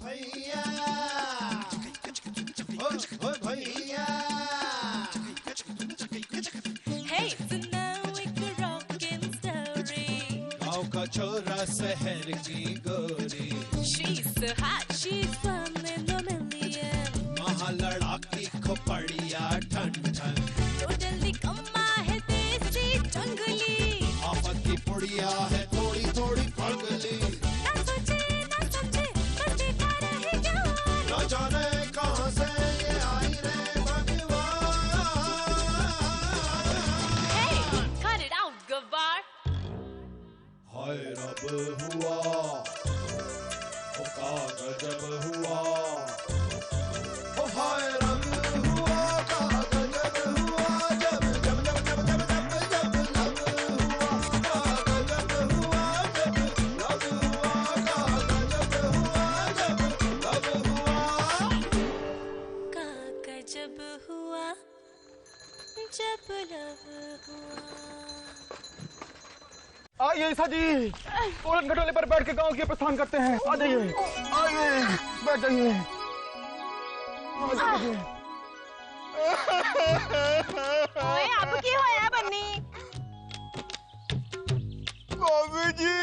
भैया ओ भैया Hey, so now एक rockin' story. गाँव का छोरा शहर की गोरी She's so hot, she's one in a million. वहाँ लड़ाकी खोपड़िया ठन ठन तो जल्दी कम्मा है देसी जंगली. आफत की पुड़िया है थोड़ी थोड़ी पगली ना सोचे ना समझे बस देखा रहे जवान. न जाने कहाँ से ये आई रे भगवान Hey, cut it out, गवार. हाय रब हुआ ओ का गजब हुआ ओ हाय रब हुआ का गजब हुआ जब जब जब जब जब जब जब लब हुआ का गजब हुआ जब लब हुआ का गजब हुआ जब लब हुआ काका जब हुआ जब लव हुआ. आइए ईसा जी, उड़न खटोले पर बैठ के गांव की प्रस्थान करते हैं। आ जाइए, आइए, बैठ जाइए। ओए अब की होया बन्नी? मम्मी जी,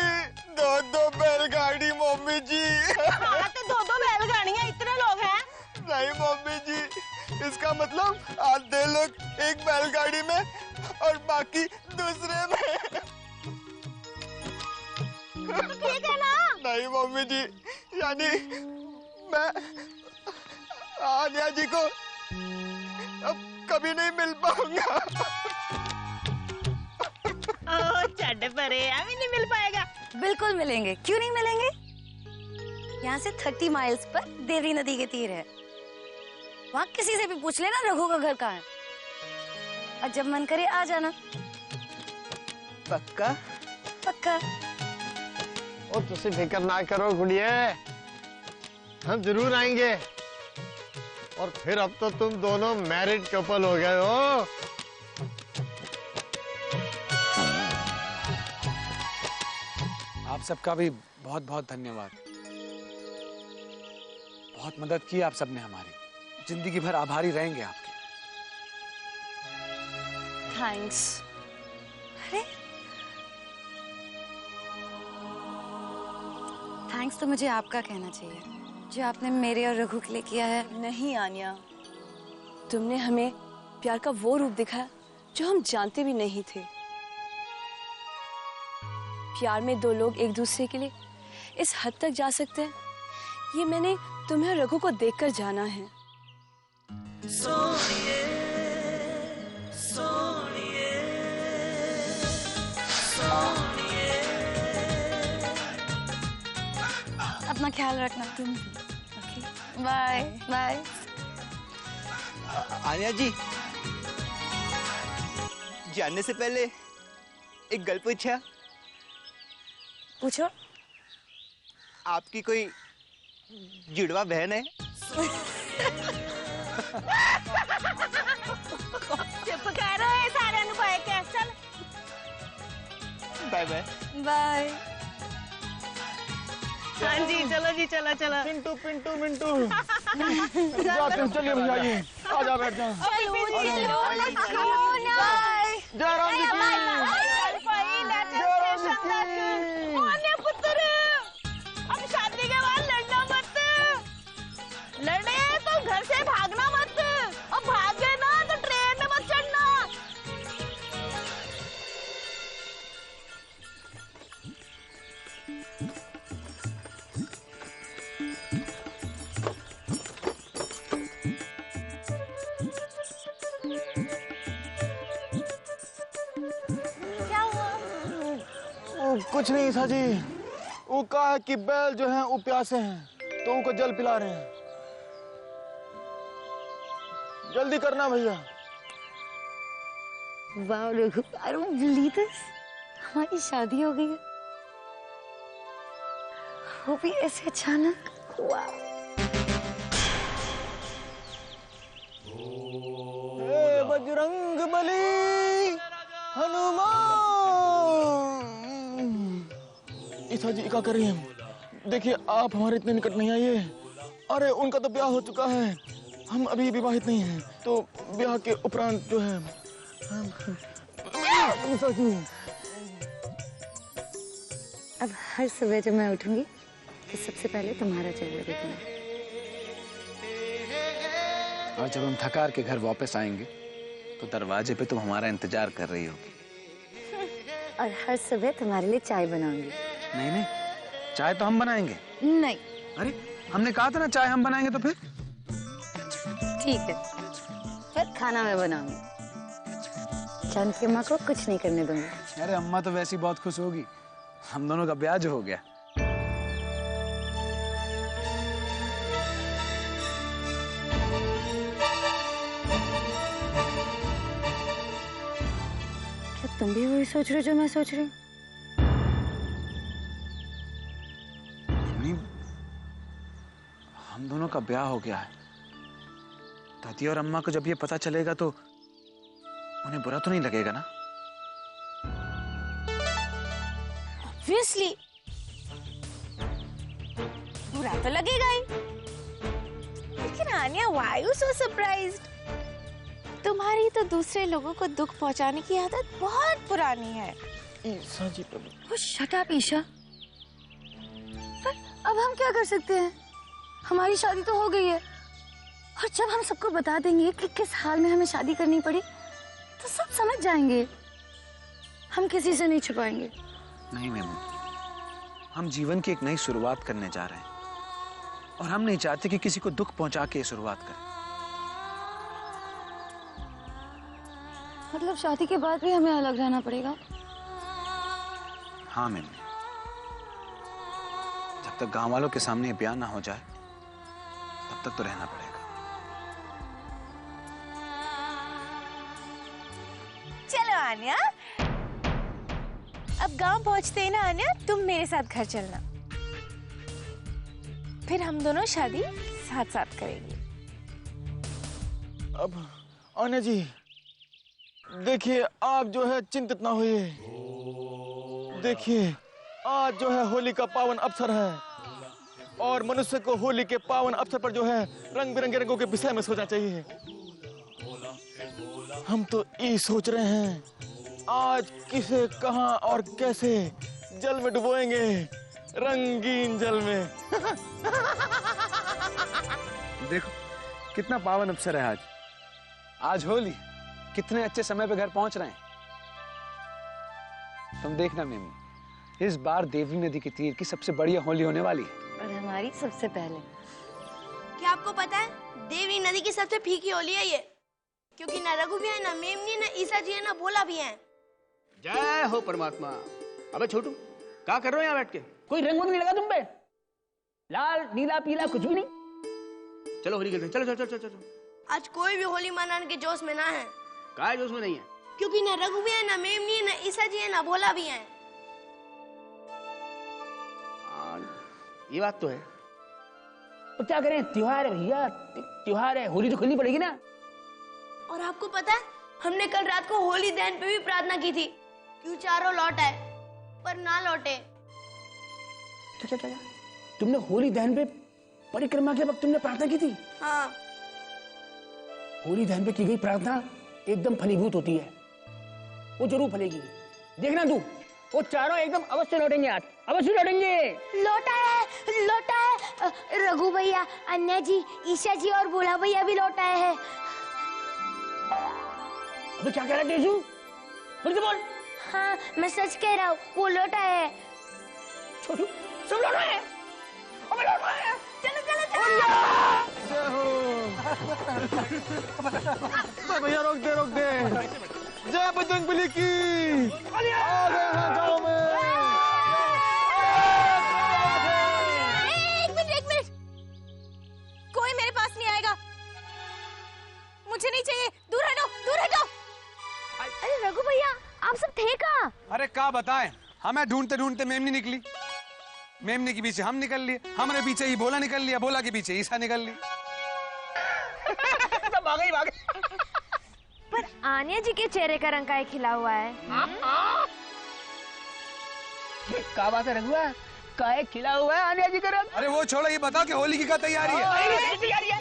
दो बैलगाड़ी मम्मी जी। हाँ तो दो बैलगाड़ियां, इतने लोग हैं? नहीं मम्मी जी, इसका मतलब आधे लोग एक बैलगाड़ी में और बाकी दूसरे में। ठीक है ना? नहीं मम्मी जी, यानी मैं आन्या जी को अब कभी नहीं मिल पाऊंगा। ओ चढ़ परे, अभी नहीं मिल पाएगा। बिल्कुल मिलेंगे, क्यों नहीं मिलेंगे? यहाँ से 30 माइल्स पर देवरी नदी के तीर है। वहाँ किसी से भी पूछ लेना रघु का घर कहाँ है, और जब मन करे आ जाना। पक्का? पक्का। और तुझसे फिक्र ना करो गुड़िया, हम जरूर आएंगे। और फिर अब तो तुम दोनों मैरिड कपल हो गए हो। आप सबका भी बहुत बहुत धन्यवाद। बहुत मदद की आप सबने हमारी, जिंदगी भर आभारी रहेंगे आपके। थैंक्स। अरे थैंक्स तो मुझे आपका कहना चाहिए, जो आपने मेरे और रघु के लिए किया है। नहीं आन्या, तुमने हमें प्यार का वो रूप दिखाया जो हम जानते भी नहीं थे। प्यार में दो लोग एक दूसरे के लिए इस हद तक जा सकते हैं, ये मैंने तुम्हें और रघु को देखकर जाना है। सोनिए सोनिए सोनिए. अपना ख्याल रखना तुम। Okay, bye bye. Anya ji, जानने से पहले एक गल पूछा। पूछो। आपकी कोई जुड़वा बहन है? चुप करो, ये सारे अनुभव के चल। Bye bye. बाय। हाँ जी, चलो जी, चलो चलो। पिंटू पिंटू मिंटू जाते हैं, चलिए भैया जी, आ जा बैठ जा। जयराम जी अब शादी के बाद लड़ना मत, लड़े तो घर से भागना मत, और भागे ना तो ट्रेन में मत चढ़ना। क्या हुआ? कुछ नहीं ईसा जी, वो कहा है कि बैल जो हैं वो प्यासे हैं, तो उनको जल पिला रहे हैं। जल्दी करना भैया। वाह Raghu, I don't believe this, हमारी शादी हो गई है, वो भी ऐसे अचानक। वाह। बजरंग बली हनुमान। ईसा जी क्या कर रही हैं? देखिए आप हमारे इतने निकट नहीं आइए, अरे उनका तो ब्याह हो चुका है, हम अभी विवाहित नहीं हैं, तो ब्याह के उपरांत जो है अब हर सुबह जब मैं उठूंगी तो सबसे पहले तुम्हारा चेहरा देखूंगी। और जब हम थकार के घर वापस आएंगे तो दरवाजे पे तुम हमारा इंतजार कर रही होगी। और हर सुबह तुम्हारे लिए चाय बनाऊंगी। नहीं नहीं, चाय तो हम बनाएंगे। नहीं। अरे हमने कहा था ना चाय हम बनाएंगे, तो फिर ठीक है, फिर खाना मैं बनाऊंगी। चांद की अम्मा को कुछ नहीं करने दूंगी। अरे अम्मा तो वैसी बहुत खुश होगी, हम दोनों का ब्याह जो हो गया। क्या तुम भी वही सोच रहे हो जो मैं सोच रही हूँ? हम दोनों का ब्याह हो गया है। दादी और अम्मा को जब ये पता चलेगा तो उन्हें बुरा तो नहीं लगेगा ना? Obviously, बुरा तो लगेगा ही। लेकिन Anya, why are you so surprised? तुम्हारी तो दूसरे लोगों को दुख पहुंचाने की आदत बहुत पुरानी है। ईशा जी प्रभु। वो शट अप ईशा। पर अब हम क्या कर सकते हैं? हमारी शादी तो हो गई है, और जब हम सबको बता देंगे कि किस हाल में हमें शादी करनी पड़ी तो सब समझ जाएंगे। हम किसी से नहीं छुपाएंगे। नहीं मेमू, हम जीवन की एक नई शुरुआत करने जा रहे हैं और हम नहीं चाहते कि किसी को दुख पहुंचा के शुरुआत करें। मतलब शादी के बाद भी हमें अलग रहना पड़ेगा? हाँ मेमू, जब तक गांव वालों के सामने ब्याह ना हो जाए तब तक तो रहना पड़ेगा। चलो आन्या, अब गांव पहुंचते ही ना आन्या, तुम मेरे साथ घर चलना, फिर हम दोनों शादी साथ साथ करेंगे। अब आन्या जी देखिए, आप जो है चिंतित ना होइए। देखिए आज जो है होली का पावन अवसर है, और मनुष्य को होली के पावन अवसर पर जो है रंग बिरंगे रंगों के विषय में सोचना चाहिए। हम तो ये सोच रहे हैं आज किसे, कहां और कैसे जल में डुबोएंगे, रंगीन जल में। देखो कितना पावन अवसर है आज। आज होली, कितने अच्छे समय पे घर पहुंच रहे हैं। तुम देखना मेमू, इस बार देवरी नदी के तीर की सबसे बढ़िया होली होने वाली है। और हमारी सबसे पहले। क्या आपको पता है देवरी नदी की सबसे फीकी होली है ये, क्योंकि ना रघु भी है, ना मेमनी, ना ईसा जी है, ना भोला भी है। जय हो परमात्मा। अबे छोटू, क्या कर रहे हो यहाँ बैठ के? कोई रंग नहीं लगा तुम पे? लाल नीला पीला कुछ भी नहीं? चलो होली खेलते हैं, चलो चलो चलो चलो। आज कोई भी होली मनाने के जोश में ना है। काय जोश में नहीं है? क्योंकि ना रघु भी है, ना मेमनी है, ना ईसा जी है, ना भोला भी है। ये बात तो है। तो क्या करें, त्योहार है भैया, त्योहार है, होली तो खेलनी पड़ेगी ना। और आपको पता है, हमने कल रात को होली दहन पे भी प्रार्थना की थी, क्यों चारों लौट आए पर ना लौटे। क्या तुमने होली दहन पे परिक्रमा के वक्त तुमने प्रार्थना की थी? हाँ। होली दहन पे की गई प्रार्थना एकदम फलीभूत होती है, वो जरूर फलेगी। देखना तू, वो चारों एकदम अवश्य लौटेंगे, आज अवश्य लौटेंगे। लौटा है रघु भैया, अन्या जी, ईशा जी और भोला भैया भी लौट आए हैं। अबे क्या कह रहा है तेजू? फिर से बोल। हाँ मैं सच कह रहा हूँ, वो लौट आए हैं। छोटू सब लौट आए हैं। अबे लौट आए हैं। चलो चलो चलो। भैया रोक दे। जय बजरंगबली की। आ गए हैं गाँव में। एक मिनट, कोई मेरे पास नहीं आएगा, मुझे नहीं चाहिए, दूर हटो, दूर हटो। अरे रघु भैया, आप सब थे कहाँ? अरे क्या बताएं, हमें ढूंढते ढूंढते मेमनी निकली, मेमनी के पीछे हम निकल लिए, हमारे पीछे ही भोला निकल लिया, भोला के पीछे ईसा निकल ली। भागे। पर आन्या जी के चेहरे का रंग काहे खिला हुआ है? क्या बात है रघुआ, काहे खिला हुआ है आनिया जी का रंग? अरे वो छोड़ो, ये बताओ कि होली की क्या तैयारी है? तैयारी है।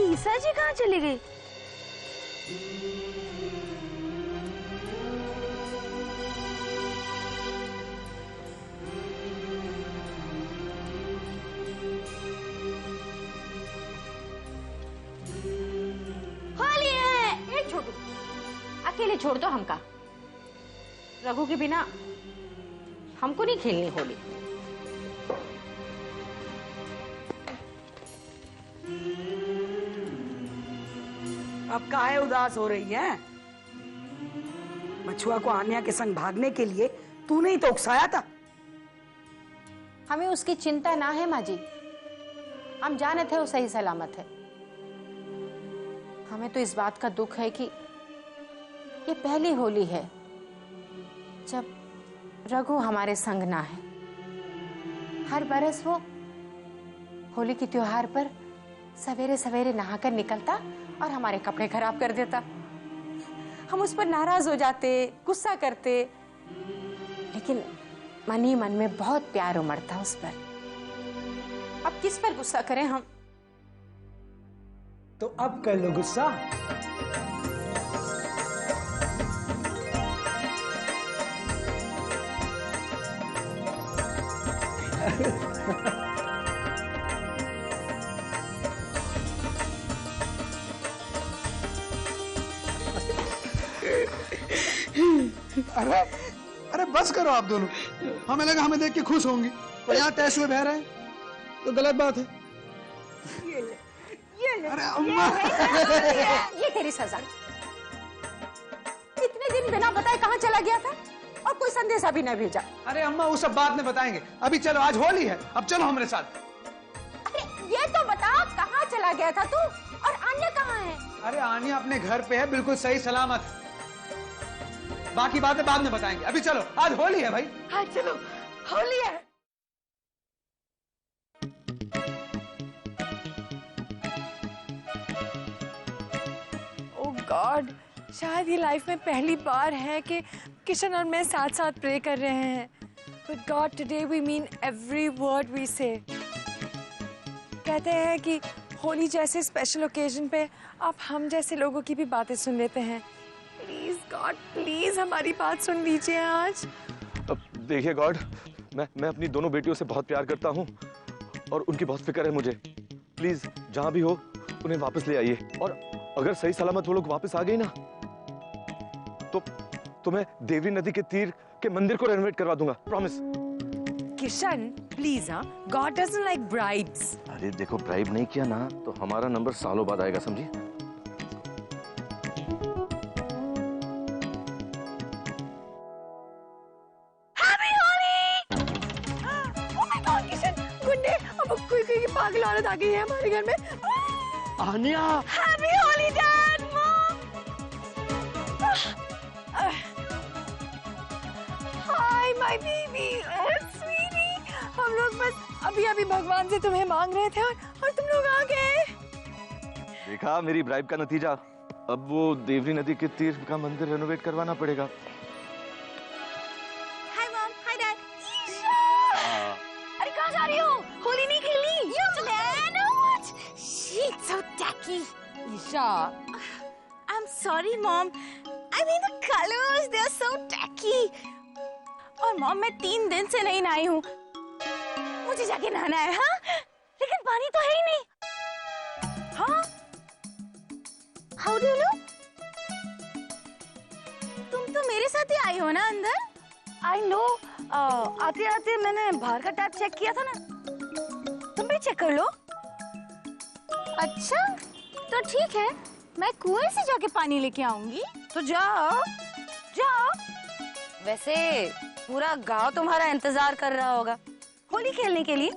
ईसा जी कहाँ चली गई? होली है। ए छोटू, अकेले छोड़ दो हमका। रघु के बिना हमको नहीं खेलनी होली। अब काहे उदास हो रही है? मछुआ को आन्या के संग भागने के लिए तूने ही तो उकसाया था। हमें उसकी चिंता ना है माँ जी, हम जाने थे वो सही सलामत है। हमें तो इस बात का दुख है कि ये पहली होली है जब रघु हमारे संग ना है। हर बरस वो होली के त्योहार पर सवेरे सवेरे नहाकर निकलता और हमारे कपड़े खराब कर देता। हम उस पर नाराज हो जाते, गुस्सा करते, लेकिन मन ही मन में बहुत प्यार उमड़ता उस पर। अब किस पर गुस्सा करें हम? तो अब कर लो गुस्सा। अरे अरे बस करो आप दोनों। हमें लगा हमें देख के खुश होंगी, और यहाँ तैश हुए बह रहे हैं तो गलत बात है। अरे अम्मा, ये तेरी सजा। इतने दिन बिना बताए कहाँ चला गया था और कोई संदेशा भी नहीं भेजा। अरे अम्मा वो सब बाद में बताएंगे, अभी चलो, आज होली है, अब चलो हमारे साथ। अरे ये तो बता, कहाँ चला गया था तू और आन्या कहाँ है? अरे आनिया अपने घर पे है, बिल्कुल सही सलामत। बाकी बातें बाद में बताएंगे, अभी चलो, आज होली है भाई। हाँ चलो, होली है। ओह गॉड, शायद ये लाइफ में पहली बार है कि किशन और मैं साथ साथ प्रे कर रहे हैं। But God, today we mean every word we say. कहते हैं कि होली जैसे स्पेशल ओकेजन पे आप हम जैसे लोगों की भी बातें सुन लेते हैं। प्लीज गॉड, प्लीज हमारी बात सुन लीजिए आज। देखिए गॉड, मैं अपनी दोनों बेटियों से बहुत प्यार करता हूँ और उनकी बहुत फिक्र है मुझे। प्लीज जहाँ भी हो उन्हें वापस ले आइए, और अगर सही सलामत वो लोग वापस आ गई ना तो मैं देवरी नदी के तीर के मंदिर को रेनोवेट करवा दूंगा, प्रॉमिस। किशन प्लीज, हाँ, गॉड डजंट लाइक ब्राइब्स। अरे देखो, ब्राइब नहीं किया ना तो हमारा नंबर सालों बाद आएगा, समझी? कोई पागल औरत आ गई है हमारे घर में। Aniya, happy Holi dad, mom. Hi my baby, sweetie. हम लोग बस अभी भगवान से तुम्हें मांग रहे थे और तुम लोग आ गए। देखा मेरी ब्राइब का नतीजा। अब वो देवरी नदी के तीर का मंदिर रेनोवेट करवाना पड़ेगा। Hi mom, hi dad. अरे कहाँ जा रही हो? होली नहीं खेलनी? She's so tacky. Isha, I'm sorry, Mom. I mean the colors, they are so tacky. और Mom, मैं 3 दिन से नहीं नहाई हूँ। मुझे जाके नहाना है, हाँ? लेकिन पानी तो है ही नहीं। हाँ? How do you know? तुम तो मेरे साथ ही आई हो ना अंदर? I know. आते आते मैंने बाहर का टैप चेक किया था ना। तुम भी चेक कर लो। अच्छा, तो ठीक है, मैं कुएं से जाके पानी लेके आऊंगी। तो जाओ जाओ। वैसे पूरा गांव तुम्हारा इंतजार कर रहा होगा होली खेलने के लिए।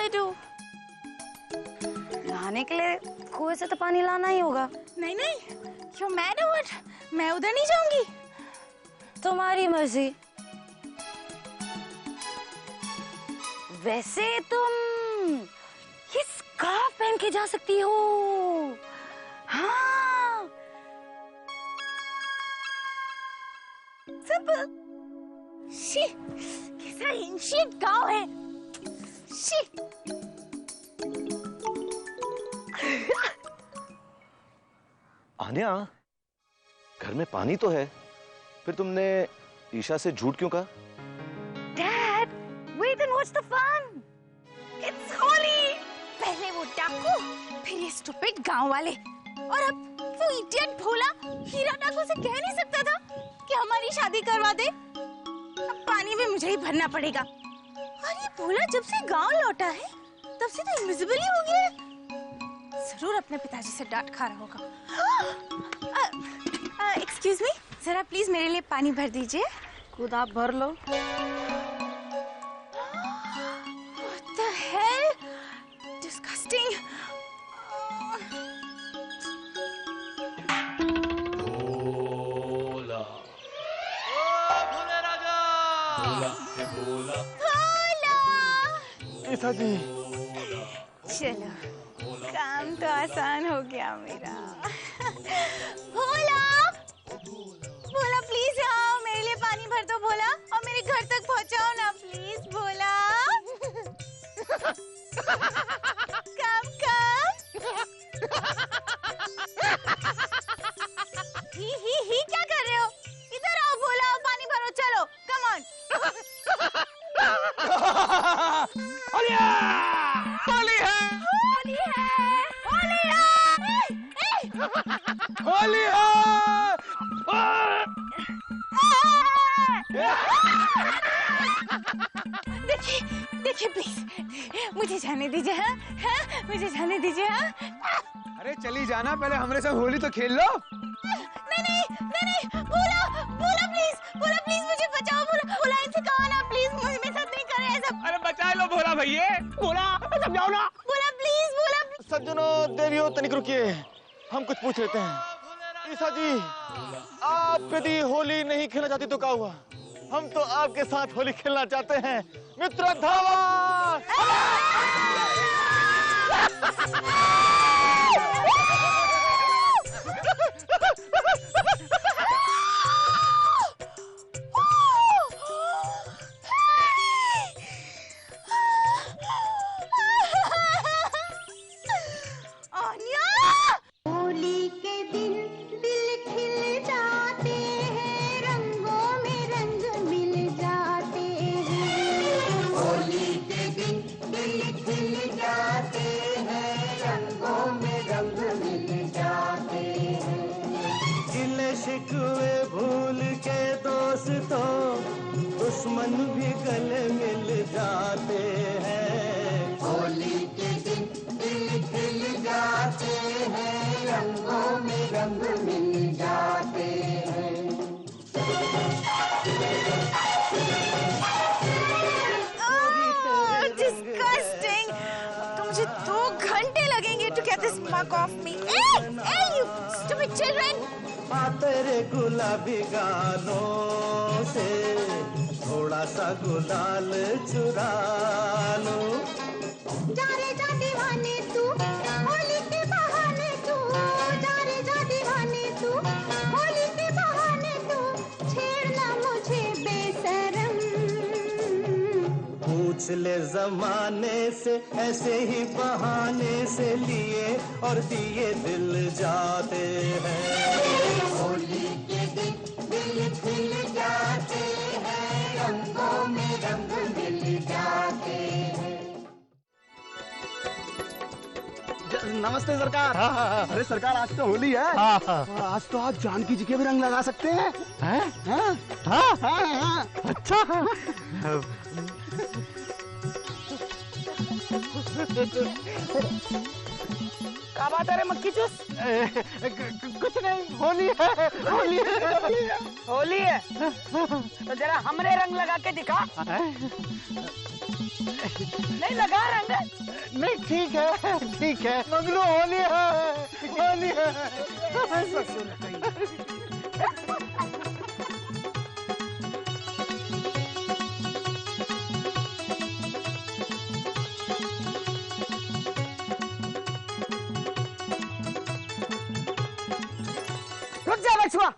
I do? नहाने के लिए कुएं से तो पानी लाना ही होगा। नहीं नहीं, you're mad or what? मैं उधर नहीं जाऊंगी। तुम्हारी मर्जी। वैसे तुम ये स्कार्फ पहन के जा सकती हो। हाँ। सिंपल। शी, कैसा एंशिएंट गांव है। शी। आन्या, घर में पानी तो है, फिर तुमने ईशा से झूठ क्यों कहा? Dad, wait and watch the fun. It's Holi. पहले वो डाकू, फिर ये स्टूपिड गांव वाले, और अब वो इडियट भोला हीरा डाकू से कह नहीं सकता था कि हमारी शादी करवा दे। अब पानी भी मुझे ही भरना पड़ेगा। और ये भोला जब से गांव लौटा है, तब से तो इनविजिबल ही हो गया है। जरूर अपने पिताजी से डांट खा रहा होगा। एक्सक्यूज मी, जरा प्लीज मेरे लिए पानी भर दीजिए। खुद आप भर लो। What the hell? Disgusting. भोला, भोले राजा, भोला, भोला। ईशा जी। चलो, काम तो आसान हो गया मेरा। भोला, भोला प्लीज आओ, मेरे लिए पानी भर दो भोला, और मेरे घर तक पहुंचाओ ना प्लीज भोला। कम ही क्या कर रहे हो? इधर आओ भोला, पानी भरो, चलो कम ऑन। होली है, होली है, होली है, होली है, होली है। देखिए देखिए प्लीज मुझे जाने दीजिए। हाँ हाँ, मुझे जाने दीजिए। हाँ अरे चली जाना, पहले हमारे साथ होली तो खेल लो। नहीं नहीं नहीं नहीं, भोला भोला प्लीज मुझे बचाओ। भोला इनसे कहो ना प्लीज, मुझे मेरे साथ नहीं करे ऐसा। अरे बचा लो भोला भैया, भोला समझाओ ना। भोला प्लीज, भोला। सज्जनों, देवियों, तनिक रुकिए, हम कुछ पूछ लेते हैं। ईशा जी, आप यदि होली नहीं खेलना चाहती तो क्या हुआ? हम तो आपके साथ होली खेलना चाहते हैं। मित्र धावा! होली के दिन दिल खिल जाते हैं, रंगों में रंग मिल जाते हैं। होली के दिन दिल खिल जाते हैं, रंगों में रंग मिल जाते हैं। गिले शिकवे भूल के दोस्तों, दुश्मन भी गले मिल जाते हैं। होली के दिन दिल खिल जाते हैं, रंगों में रंग मिल जाते हैं। Disgusting! तो मुझे 2 घंटे लगेंगे to get this mug off me. Hey, you stupid children! तेरे गुलाबी गालों से थोड़ा सा गुलाल चुरा लो। जा रे जा दीवाने तू, होली के बहाने तू, जा रे जा दीवाने तू, होली के बहाने तू, छेड़ना मुझे बेशरम। पूछ ले जमाने से, ऐसे ही बहाने से लिए और दिए दिल जाते हैं। होली के दिन दिल खिल जाते हैं, रंगों में रंग मिल जाते हैं। नमस्ते सरकार। अरे सरकार, आज तो होली है। आज तो आप जानकी जी के भी रंग लगा सकते हैं। हाँ? अच्छा। क्या बात है रे मक्खी चूस? कुछ नहीं, होली है, होली है। होली है तो जरा हमरे रंग लगा के दिखा। नहीं लगा रंग? नहीं ठीक है, ठीक है। मंगलू होली है, होली है। रुक जा बछुआ।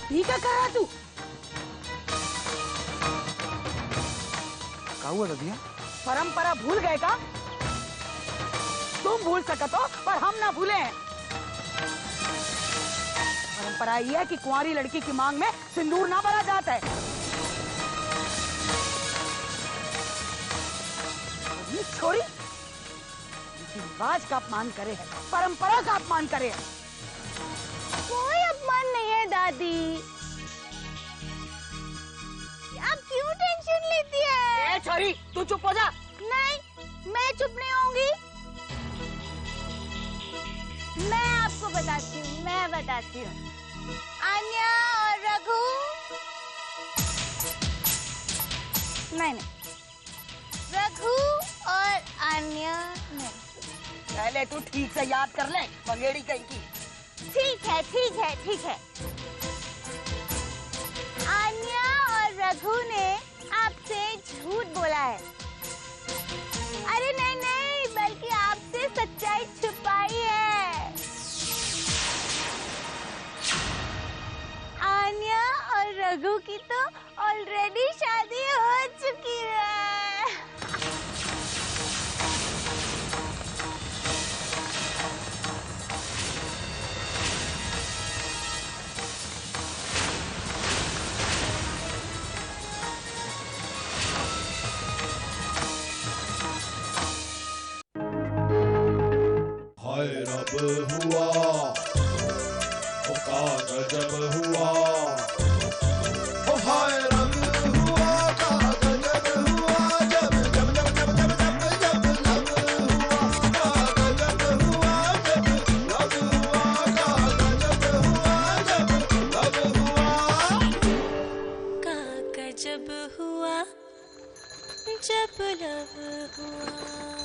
ये क्या कर रहा तू? क्या हुआ ददिया? परंपरा भूल गए का? तुम भूल सकत हो पर हम ना भूले हैं। परंपरा यह है कि कुंवारी लड़की की मांग में सिंदूर ना भरा जाता है। ये छोरी रीति रिवाज का अपमान करे है, परंपरा का अपमान करे है। कोई अपमान नहीं है दादी। आप क्यों टेंशन लेती है? ए छोरी तू चुप हो जा। नहीं, मैं चुप नहीं होंगी। मैं आपको बताती हूँ, मैं बताती हूँ। आन्या और रघु, नहीं, रघु और आन्या नहीं। पहले तू ठीक से याद कर ले, मंगेड़ी कहीं की। ठीक है, ठीक है, ठीक है। आन्या और रघु ने आपसे झूठ बोला है। अरे नहीं नहीं, बल्कि आपसे सच्चाई छुपाई है। आन्या और रघु की तो ऑलरेडी शादी हो चुकी है। हाय रब हुआ, ओ का गजब हुआ, ओ हाय रब हुआ, का गजब हुआ, जब जब जब जब जब जब जब लब हुआ, का गजब हुआ, जब लब हुआ, का गजब हुआ, जब लब हुआ, का गजब हुआ जब लब हुआ।